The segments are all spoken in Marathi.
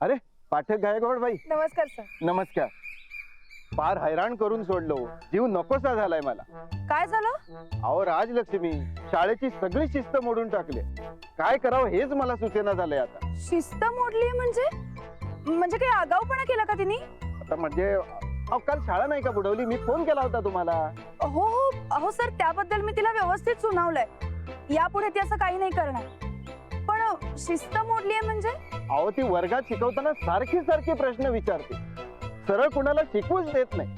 अरे पाठक गायकवाड बाई, नमस्कार सर. नमस्कार. फार हैराण करून सोडलो, जीव नकोसा झालाय मला. काय झालं? अहो राजलक्ष्मी शाळेची सगळी शिस्त मोडून टाकली. काय करावं हेच मला सुचेना झालंय आता. शिस्त मोडली म्हणजे म्हणजे काही आगाऊपणा केला का तिने? आता म्हणजे अहो काल शाळा नाही का बुडवली? मी फोन केला होता तुम्हाला. हो हो अहो सर, त्याबद्दल मी तिला व्यवस्थित सुनावलंय. यापुढे ती असं काही नाही करणार. पण शिस्त मोडली आहे म्हणजे? अहो ती वर्गात शिकवताना सारखे प्रश्न विचारते, सरळ कुणाला शिकवूच देत नाही.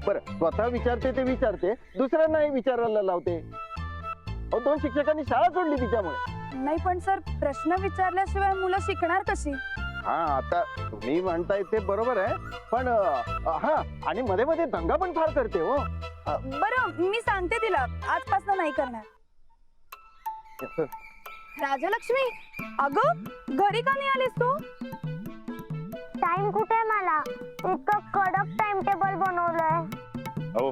बरं स्वतः विचारते ते विचारते, दुसऱ्यांनाही विचारायला लावते. अहो 2 शिक्षकांनी शाळा सोडली तिच्यामुळे. नाही पण सर, प्रश्न विचारल्याशिवाय मुलं शिकणार कशी? हा आता तुम्ही म्हणताय ते बरोबर आहे, पण हा आणि मध्ये मध्ये दंगा पण फार करते हो. बरं मी सांगते तिला, आजपासून नाही करणार. राजलक्ष्मी, अगं घरी का नाही आलीस तू? टाइम कुठे मला? इतकं कडक टाइम टेबल बनवलंय. हो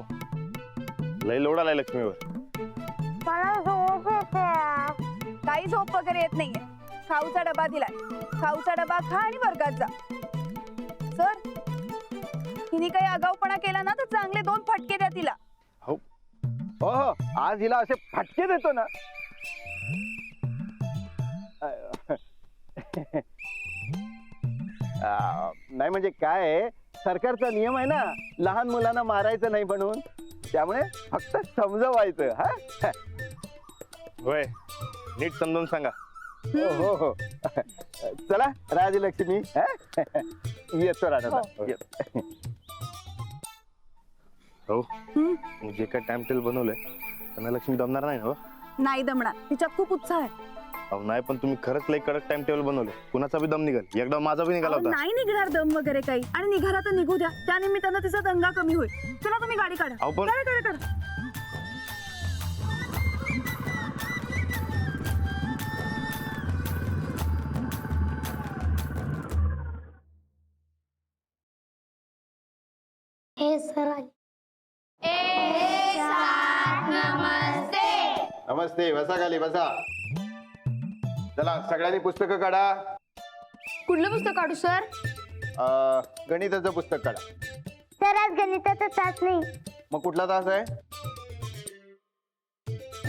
लय लोड आलाय लक्ष्मीवर. मला झोप येते. काही झोप वगैरे येत नाहीये. खाऊचा डबा दिलाय, खाऊचा डबा खा आणि वर्गात जा. सर, हिने काही आगाऊपणा केला ना तर चांगले 2 फटके द्या तिला. हो हो हो, आज हिला असे फटके देतो ना. नाही म्हणजे काय आहे, सरकारचा नियम आहे ना, लहान मुलांना मारायचं नाही म्हणून. त्यामुळे फक्त समजवायचं. हा होय नीट समजून सांगा. हो हो हो. चला राजलक्ष्मी, हा? येतो राजा. हो. हो जे काय टाइम टेबल बनवलंय त्यांना लक्ष्मी दमणार नाही ना हो? नाही दमणार, तिच्यात खूप उत्साह आहे. अहो नाही, पण तुम्ही खरंच लय कडक टाइम टेबल बनवले. कुणाचा बी दम निघाल. एकदा माझा बी निघाला अहो, होता. नाही निघणार दम वगैरे काही, आणि निघाला तर निघू द्या. त्यानिमित्तानं तिचा दंगा कमी होईल. चला तुम्ही गाडी काढा. अहो, पण- काढा. हे सर नमस्ते. बसा खाली बसा. चला सगळ्यांनी पुस्तकं काढा. कुठलं पुस्तक काढू सर? गणिताचं पुस्तक काढा. सर आज गणिताचा तास नाही, मग कुठला तास आहे?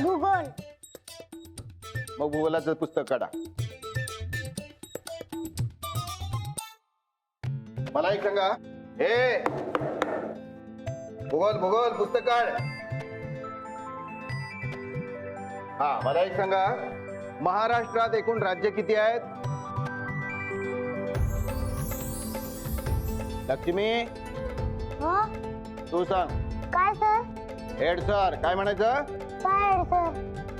भूगोल. मग भूगोलाचं पुस्तक काढा. मला एक सांगा, हे भूगोल पुस्तक काढ. हा मला एक सांगा, महाराष्ट्रात एकूण राज्य किती आहेत? लक्ष्मी हो तू सांग. काय सर? हेड सर काय म्हणायचं? काय सर?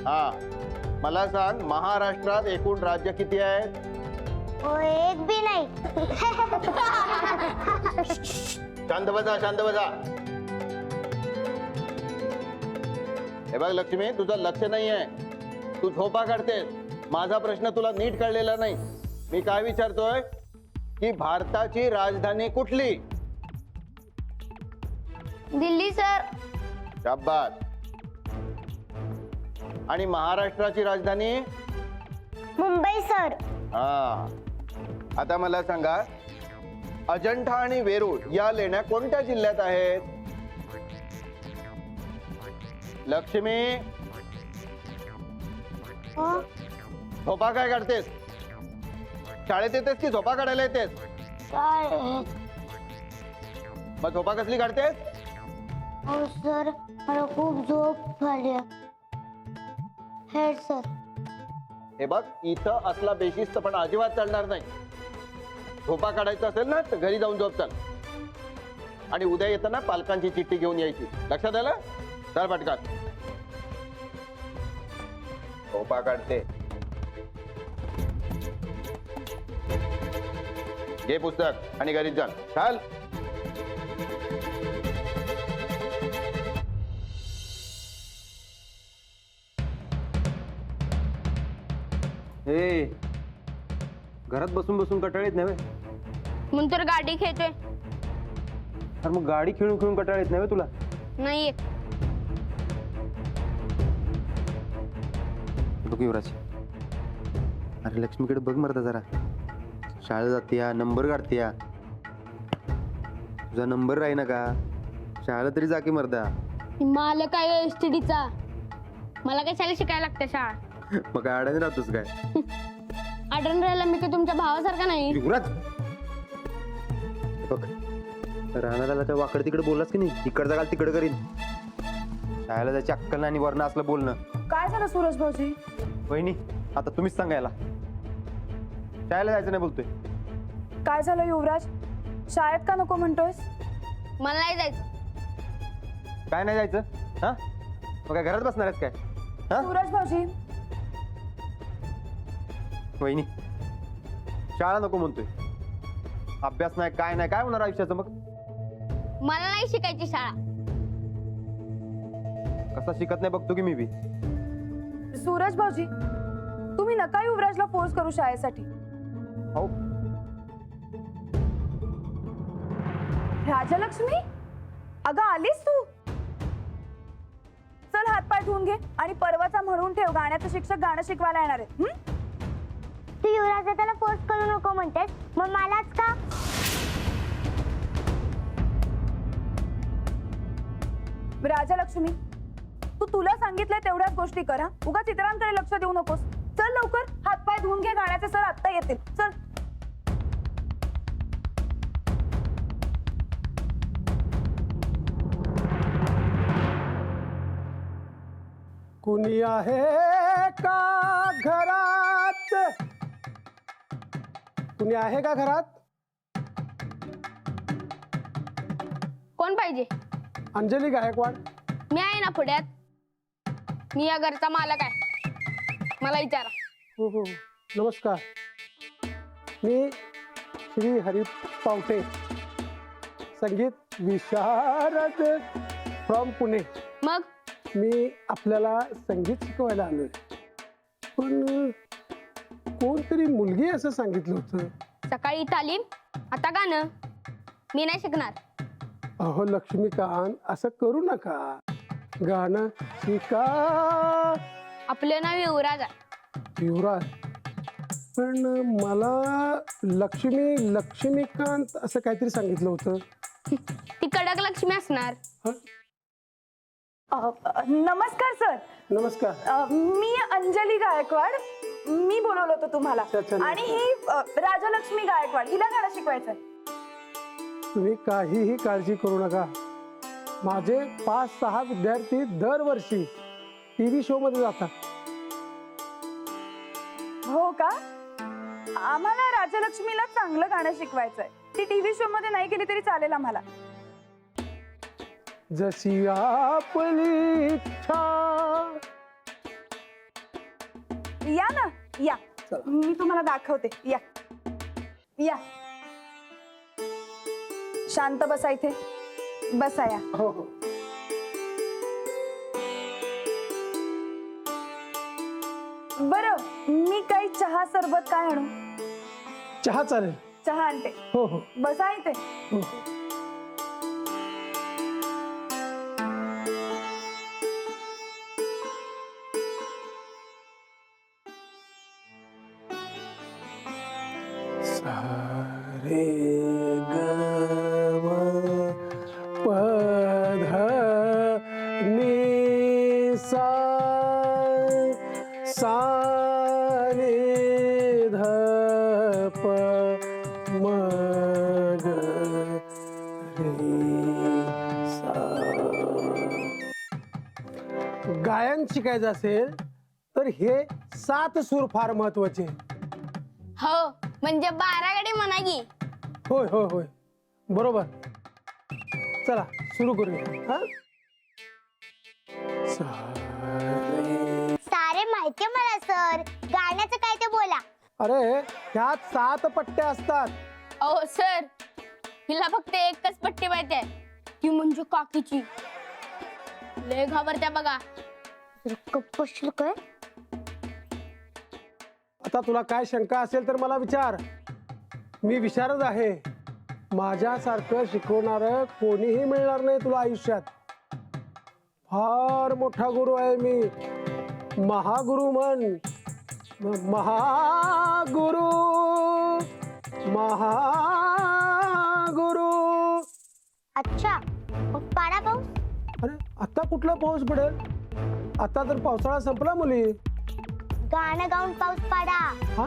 हा मला सांग, महाराष्ट्रात एकूण राज्य किती आहेत? हो एक बी नाही. शांत बसा. हे बघ लक्ष्मी, तुझं लक्ष नाहीये, तू झोपा काढतेस. माझा प्रश्न तुला नीट कळलेला नाही. मी काय विचारतोय की भारताची राजधानी कुठली? दिल्ली सर. शाबास. आणि महाराष्ट्राची राजधानी? मुंबई सर. हा आता मला सांगा, अजंठा आणि वेरूळ या लेण्या कोणत्या जिल्ह्यात आहेत? लक्ष्मी हो झोपा काय काढतेस? शाळेत येतेस की झोपा काढायला येतेस? काय? मग झोपा कसली काढतेस? हो सर मला खूप झोप झाली. Head sir. हे बघ, इथं असला बेशिस्त पण अजिबात चालणार नाही. झोपा काढायचं असेल ना तर घरी जाऊन झोप. चल. आणि उद्या येताना पालकांची चिठ्ठी घेऊन यायची. लक्षात आलं? चल पटकन. झोपा काढते. घे पुस्तक आणि घरीच जा. चाल. हे घरात बसून बसून कंटाळीत नाही व्हय? म्हणून तर गाडी खेळतोय. अरे मग गाडी खेळून खेळून कंटाळीत नाही व्हय तुला? नाही बघ युवराज, अरे लक्ष्मीकडे बघ मरदा जरा. शाळेत जाते नंबर काढते तुझा नंबर राही ना का शाळेला तरी जा की मर्दा. मला काय STD चा मला काय शाळेत शिकायला लागते शाळा. मग काय अडाणी राहतोस काय? आढळून राहिला मी काय तुमच्या भावासारखा नाही. युवराज बघ राहणार आला तर वाकड तिकडे बोललास की नाही तिकडचा काल तिकडे करीन. शाळेला जायची अक्कल नाही वर्ण असलं बोलणं. काय झालं सूरज भाऊजी? वहिनी आता तुम्हीच सांगायला शाळेला जायचं नाही बोलतोय. काय झालं युवराज? शाळेत का नको म्हणतोयस? मला नाही जायचं. काय नाही जायचं हा मग काय घरात बसणार आहेस काय? हा सूरज भाऊजी वहिनी शाळा नको म्हणतोय अभ्यास नाही काय होणार आयुष्याचं मग? मला नाही शिकायची शाळा. कसा शिकत नाही बघतो की मी बी. सूरज भाऊजी तुम्ही नका युवराजला फोर्स करू शाळेसाठी. हो राजलक्ष्मी अगं आलीस तू? चल हातपाय धुवून घे आणि परवाचा म्हणून ठेव गाण्याचं शिक्षक गाणं शिकवायला येणार आहे. तू युवराज त्याला फोर्स करू नको म्हणतेस मग मलाच का? राजलक्ष्मी तुला सांगितलंय तेवढ्याच गोष्टी करा. उगा चित्रांकडे लक्ष देऊ नकोस. चल लवकर हातपाय धुवून घे गाण्याचे सर आत्ता येतील. चल. कुणी आहे का घरात? कुणी आहे का घरात? कोण पाहिजे? अंजली गायकवाड. मी आहे ना पुढ्यात. मी या घरचा मालक आहे. मला विचारा. हो हो नमस्कार. मी श्री हरी पावटे संगीत विशारद फ्रॉम पुणे. मग मी आपल्याला संगीत शिकवायला आलोय पण कोणतरी मुलगी असं सांगितलं होतं. सकाळी तालीम आता गाणं. मी नाही शिकणार. अहो लक्ष्मीकांत असं करू नका. गाणं शिका. आपलं नाव युवराज आहे. युवराज पण मला लक्ष्मीकांत असं काहीतरी सांगितलं होतं. ती कडक लक्ष्मी असणार. नमस्कार सर. नमस्कार. मी अंजली गायकवाड. मी बोलवलं होतं तुम्हाला. अच्छा. आणि ही राजलक्ष्मी गायकवाड. हिला गाणं शिकवायचंय. तुम्ही काहीही काळजी करू नका. माझे 5-6 विद्यार्थी दरवर्षी TV शो मध्ये जातात. हो का? आम्हाला राजलक्ष्मीला चांगलं गाणं शिकवायचंय. ती TV शो मध्ये नाही गेली तरी चालेल आम्हाला. जशी आपली इच्छा. या ना या. चला. मी तुम्हाला दाखवते. या या. शांत बसा इथे. बसा या. हो हो बरं मी काही चहा सरबत काय आणू? चहा चालेल. चहा आणते. हो हो बसा इथे. हो सारे गम पध नि सा रे ध प म ग रे सा. गायन शिकायचं असेल तर हे 7 सूर फार महत्वाचे. हो म्हणजे 12 गडी म्हणा की. होय होय होय बरोबर. चला सुरू करूया. हा सारे माहितीये मला सर. गाण्याचं काय ते बोला. अरे ह्यात 7 पट्ट्या असतात. अहो सर हिला फक्त एकच पट्टी माहिती आहे. ती म्हणजे काकीची. लय घाबरत्या बघा. गप्प बसशील काय? आता तुला काय शंका असेल तर मला विचार. मी विशारद आहे. माझ्यासारखं शिकवणारं कोणीही मिळणार नाही तुला आयुष्यात. फार मोठा गुरु आहे मी. महागुरु म्हण. महागुरु महागुरु. अच्छा मग पाडा पाऊस. अरे आता कुठला पाऊस पडेल? आता तर पावसाळा संपला मुली. गाणं गाऊन पाऊस पाडा. हा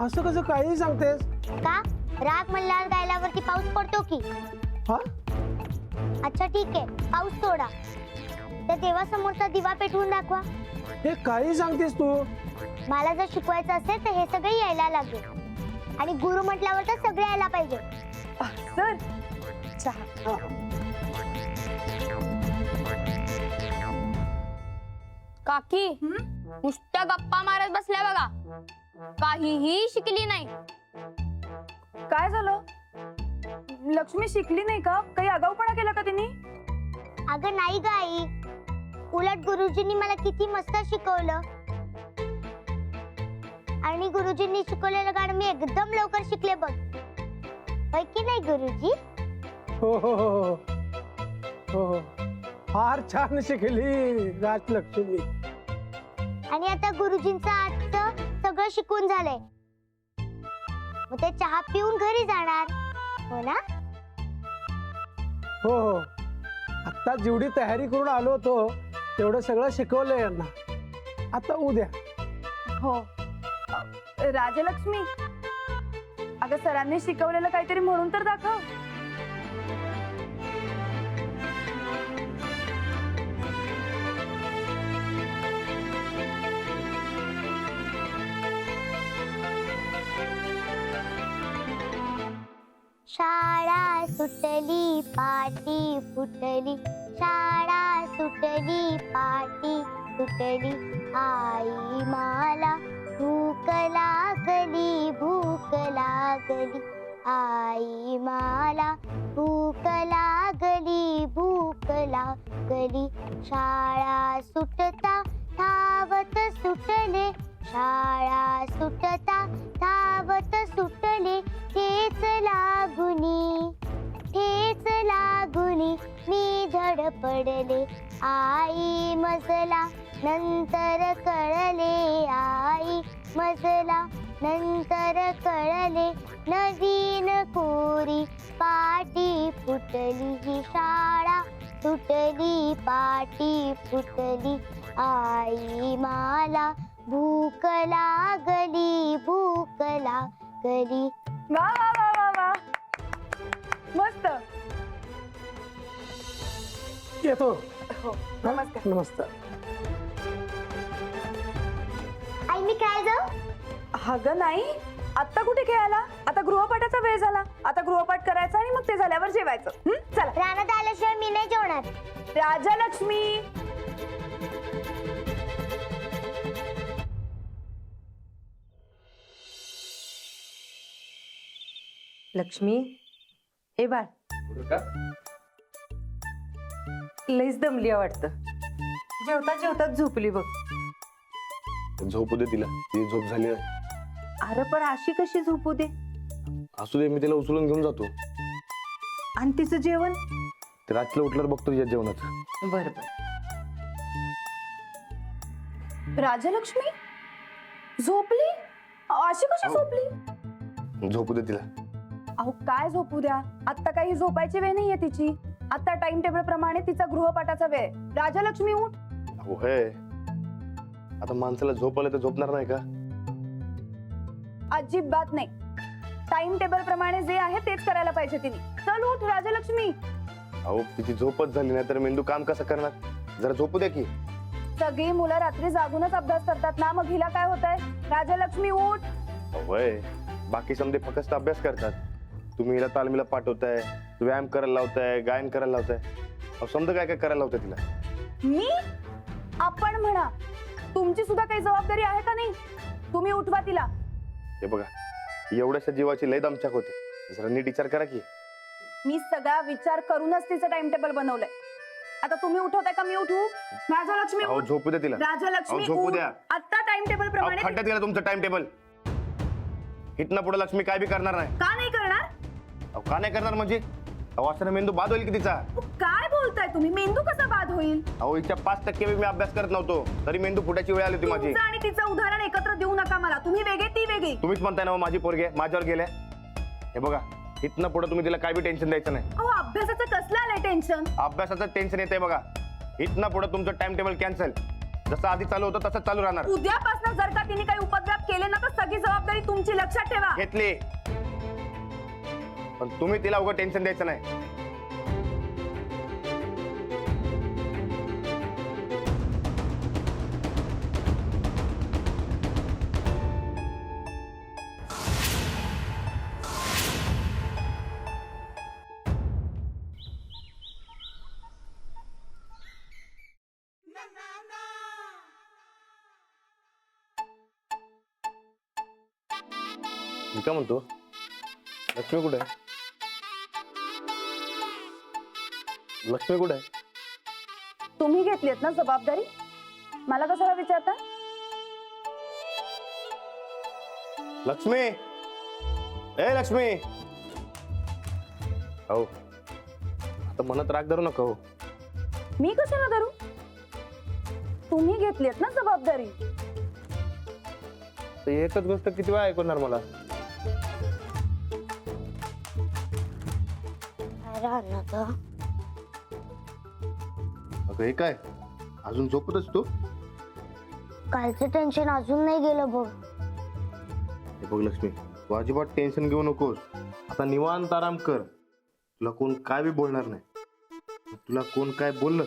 असं कसं काही सांगतेस? का राग मल्हार गायल्यावरती पाऊस पडतो की. हा अच्छा ठीक आहे पाऊस सोडा. त्या देवासमोरचा दिवा पेटवून दाखवा. हे काही सांगतेस तू? मला जर शिकवायचं असेल तर हे सगळे यायला लागेल. आणि गुरु म्हटल्यावर तर सगळे यायला पाहिजे. सर चहा. काकी नुसत्या गप्पा मारत बसल्या बघा, काहीही शिकली नाही. काय झालं? लक्ष्मी शिकली नाही का? काही आगाऊपणा केला का तिने? अगं नाही ग आई, उलट गुरुजींनी मला किती मस्त शिकवलं. आणि गुरुजींनी शिकवलेलं गाणं मी एकदम लवकर शिकले बघ. होय की नाही गुरुजी? हो हो हो हो हो. फार छान शिकली राजलक्ष्मी. आणि आता गुरुजींचं आजचं सगळं शिकून झालंय. मग ते चहा पिऊन घरी जाणार हो ना? हो हो. आता जेवढी तयारी करून आलो होतो तेवढं सगळं शिकवलंय यांना. आता उद्या. हो. राजलक्ष्मी, अगं सरांनी शिकवलेलं काहीतरी म्हणून तर दाखव. शाळा सुटली पाटी फुटली. शाळा सुटली पाटी फुटली. आई मला भूक लागली भूक लागली. आई मला भूक लागली भूक लागली. शाळा सुटता धावत सुटले. शाळा सुटता धावत सुटले. ठेच लागुनी मी धडपडले. आई मजला नंतर कळले. आई मजला नंतर कळले. नवीन कोरी पाटी फुटली. ही शाळा सुटली पाटी फुटली. आई मला भूक लागली भूक लागली. वा वा वा वा वा, मस्त. येतो. हो नमस्कार. नमस्कार. आई मी काय जाऊ? अगं नाही, आता कुठे खेळायला? आता गृहपाठाचा वेळ झाला. आता गृहपाठ करायचा आणि मग ते झाल्यावर जेवायचं. चला. रानात आल्याशिवाय मी नाही जेवणार. राजलक्ष्मी. लक्ष्मी, ए बाळ, लईच दमली वाटतं. जेवता जेवताच झोपली बघ. झोपू दे तिला, ती झोप झाली नाही. अरे पण अशी कशी झोपू दे? असू दे, मी तिला उचलून घेऊन जातो. आणि तिचं जेवण? ते रात्रीला उठल्यावर बघतो तिच्या जेवणाचं. बरं बरं. राजलक्ष्मी झोपली? अशी कशी झोपली? झोपू दे तिला. अहो काय झोपू द्या, आता काही झोपायची वेळ नाहीये तिची. आता टाइम टेबल प्रमाणे तिचा गृहपाठाचा वेळ. राजलक्ष्मी उठ. हो हे, आता माणसाला झोप आलं तर झोपणार नाही का? अजिबात नाही. टाइम टेबल प्रमाणे जे आहे तेच करायला पाहिजे तिने. चल उठ राजलक्ष्मी. अहो तिची झोपच झाली नाही तर मेंदू काम कसं करणार? जरा झोपू द्या की. सगळी मुलं रात्री जागूनच अभ्यास करतात ना, मग हिला काय होतंय? राजलक्ष्मी उठ. होय, बाकी समजे फक्त अभ्यास करतात. तुम्ही हिला तालमीला पाठवताय, व्यायाम करायला लावताय, गायन करायला लावताय. अहो समजा काय काय करायला लावताय तिला. मी? आपण म्हणा, तुमची सुद्धा काही जबाबदारी आहे का नाही? तुम्ही उठवा तिला. हे बघा, एवढ्याशा जीवाची लय दमछाक होते. जरा नीट विचार करा की. मी सगळा विचार करूनच तिचं टाइम टेबल बनवलंय. आता तुम्ही उठवताय का मी उठवू? राजलक्ष्मी अहो उठ. झोपू द्या तिला. राजलक्ष्मी अहो, झोपू उठ. द्या. आता टाइम टेबल प्रमाणे. खड्ड्यात गेला तुमचं टाइम टेबल. इथनं पुढे लक्ष्मी काय बी करणार नाही. का नाही करणार? अहो का नाही करणार म्हणजे? अहो असं मेंदू बाद होईल की तिचा. काय बोलताय तुम्ही? मेंदू कसा बाद होईल? अहो हिच्या 5% मी अभ्यास करत नव्हतो तरी मेंदू फुटायची वेळ आली होती माझी. तुमचं आणि तिचं उदाहरण एकत्र देऊ नका मला. तुम्ही वेगळे ती वेगळी. तुम्हीच म्हणताय ना माझी पोरगी आहे, माझ्यावर गेल्या. हे बघा इथनं पुढे तुम्ही तिला काय बी टेन्शन द्यायचं नाही. अहो अभ्यासाचं कसलं आलंय टेन्शन? अभ्यासाचं टेन्शन येतंय बघा. इथनं पुढे तुमचं टाइम टेबल कॅन्सल. जसं आधी चालू होतं तसंच चालू राहणार. उद्यापासून जर का तिने काही उपद्रव केले ना तर सगळी जबाबदारी तुमची. लक्षात ठेवा. घेतली पण तुम्ही तिला उगाच टेन्शन द्यायचं नाही. मी काय म्हणतो, लक्ष्मी कुठे आहे? लक्ष्मी कुठे आहे? तुम्ही घेतलीत ना जबाबदारी, मला कशाला विचारता? लक्ष्मी, ए लक्ष्मी. हो आता मनात राग धरू नका. हो मी कशाला धरू? तुम्ही घेतलीत ना जबाबदारी. तर एकच गोष्ट किती वेळा ऐकवणार मला? अगं हे काय अजून झोपतच तू? कालचं टेन्शन अजून नाही गेलं बघ. हे बघ लक्ष्मी, तू अजिबात टेन्शन घेऊ नकोस. आता निवांत आराम कर. तुला कोण काय बी बोलणार नाही. तुला कोण काय बोललं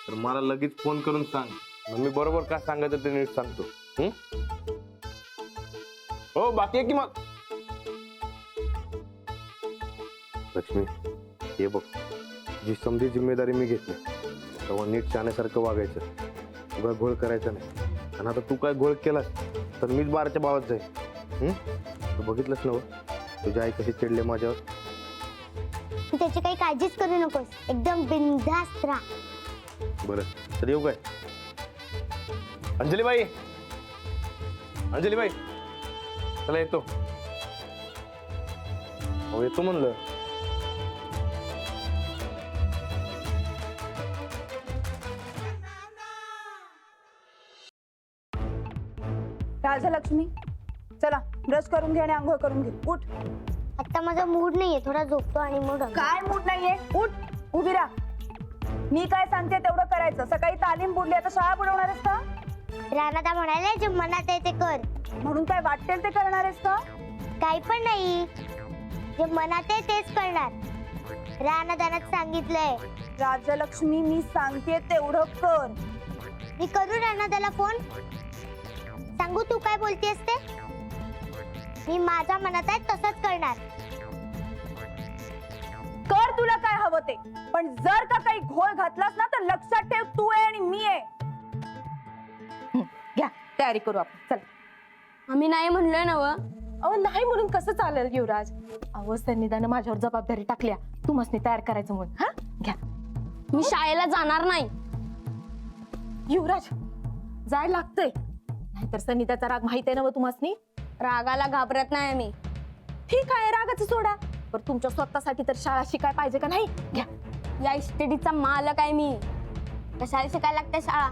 तर मला लगेच फोन करून सांग. मग मी बरोबर काय सांगायचं ते नीट सांगतो. हो बाकी आहे की मग. लक्ष्मी हे बघ, जी समधी जिम्मेदारी मी घेतली तेव्हा नीट शाण्यासारखं वागायचं. तुला घोळ करायचा नाही. आणि आता तू काय घोळ केलास तर मीच बाराच्या भावात जाईल. तू बघितलंस ना तुझी आई कशी चिडले माझ्यावर. तू त्याची काही काळजीच करू नकोस. एकदम बिनधास्त राहा. बरं तर येऊ काय? अंजलीबाई, अंजलीबाई चला येतो. हो येतो म्हणलं. राजलक्ष्मी चला ब्रश करून घे आणि आंघोळ करून घे. उठ. आता माझा मूड नाहीये. थोडा झोपतो आणि मग काय मूड नाहीये? उठ, उभी राहा. मी काय सांगते तेवढं करायचं. सकाळी तालीम बुडली, आता शाळा बुडवणार आहेस का? राणादा म्हणाले जे मनात आहे ते कर. म्हणून काय वाटेल ते करणार आहेस का? काही पण नाही, जे मनात आहे तेच करणार. राणादानात सांगितलंय. राजलक्ष्मी मी सांगते तेवढं कर. मी करू राणादाला फोन? सांगू तू काय बोलतेस ते? मी माझ्या मनात आहे तसंच करणार. कर तुला काय हवं ते. पण जर का काही घोळ घातलास ना तर लक्षात ठेव, तू आहे आणि मी आहे. घ्या तयारी करू आपण. चल. आम्ही नाही म्हणलोय ना व. अहो नाही म्हणून कसं चालेल युवराज? अहो संनिधानं माझ्यावर जबाबदारी टाकल्या तू मस्नी तयार करायचं म्हणून. हा घ्या. मी शाळेला जाणार नाही. युवराज जायला लागतंय, नाहीतर संनिधाचा राग माहित आहे ना व तुम्हासनी. रागाला घाबरत नाही आम्ही. ठीक आहे रागाचं सोडा, पण तुमच्या स्वतःसाठी तर शाळा शिकाय पाहिजे का नाही? घ्या. या इस्टेटीचा मालक आहे मी. कशाला शिकायला लागते शाळा?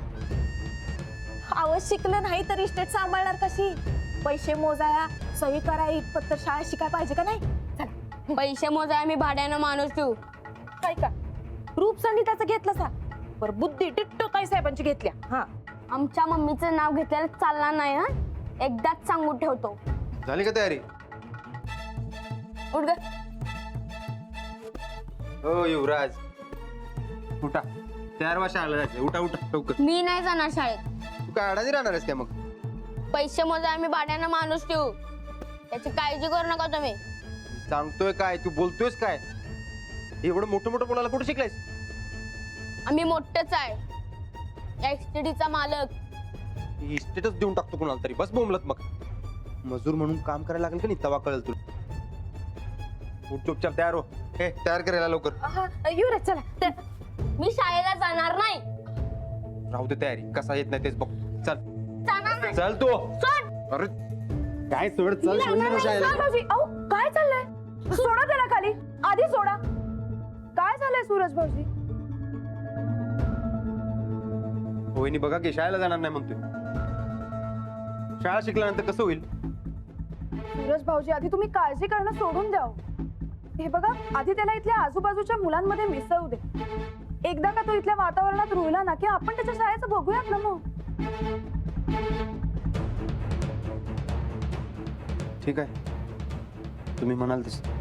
अहो शिकलं नाही तर इस्टेट सांभाळणार कशी? पैसे मोजाया सही कराय इतपत तर शाळा शिकाय पाहिजे का नाही? चला. पैसे मोजाय मी भाड्यानं माणूस ठेवू. काय का रूप संगीताचं घेतलं सा, पर बुद्धी टिट्टो ताई साहेबांची घेतल्या. हा आमच्या मम्मीचं नाव घेतलेलं चालणार नाही. हा एकदाच सांगून ठेवतो. झाली का तयारी? उठ ग. हो युवराज उठा. तयार व्हा शाळेला जायचं. उठा उठा लवकर. मी नाही जाणार शाळेत. तू काय अडाणी राहणार आहेस काय मग? पैसे मोजाय मी भाड्यानं माणूस ठेवू. त्याची काळजी करू नका तुम्ही. सांगतोय काय, तू बोलतोयस काय? एवढं मोठं मोठं बोलायला कुठे शिकलायस? आम्ही मोठंच आहे. या इस्टेटीचा मालक. इस्टेटच देऊन टाकतो कुणाला तरी. बस बोंबलत मग. मजूर म्हणून काम करायला लागेल का नाही तवा कळेल तुला. उठ चुपचाप तयार हो. हे तयार करायला लवकर. युवराज चला. मी शाळेला जाणार नाही. राहू दे तयारी. कसा येत नाही तेच बघ. चल जाणार नाही. चल तू. सोड. अरे काय सोड. चल सोड ना शाळेला. अहो काय चाललंय? सोडा त्याला खाली. आधी सोडा. झालंय सूरज भाऊजी? वहिनी बघा की शाळेला जाणार नाही म्हणतोय. शाळा शिकल्यानंतर कसं होईल? सूरज भाऊजी, आधी तुम्ही काळजी करणं सोडून द्या. हे बघा, आधी त्याला इथल्या आजूबाजूच्या मुलांमध्ये मिसळू दे. एकदा का तो इथल्या वातावरणात रुळला ना की आपण त्याच्या शाळेचं बघूयात ना मग. ठीक आहे, तुम्ही म्हणाल तसं.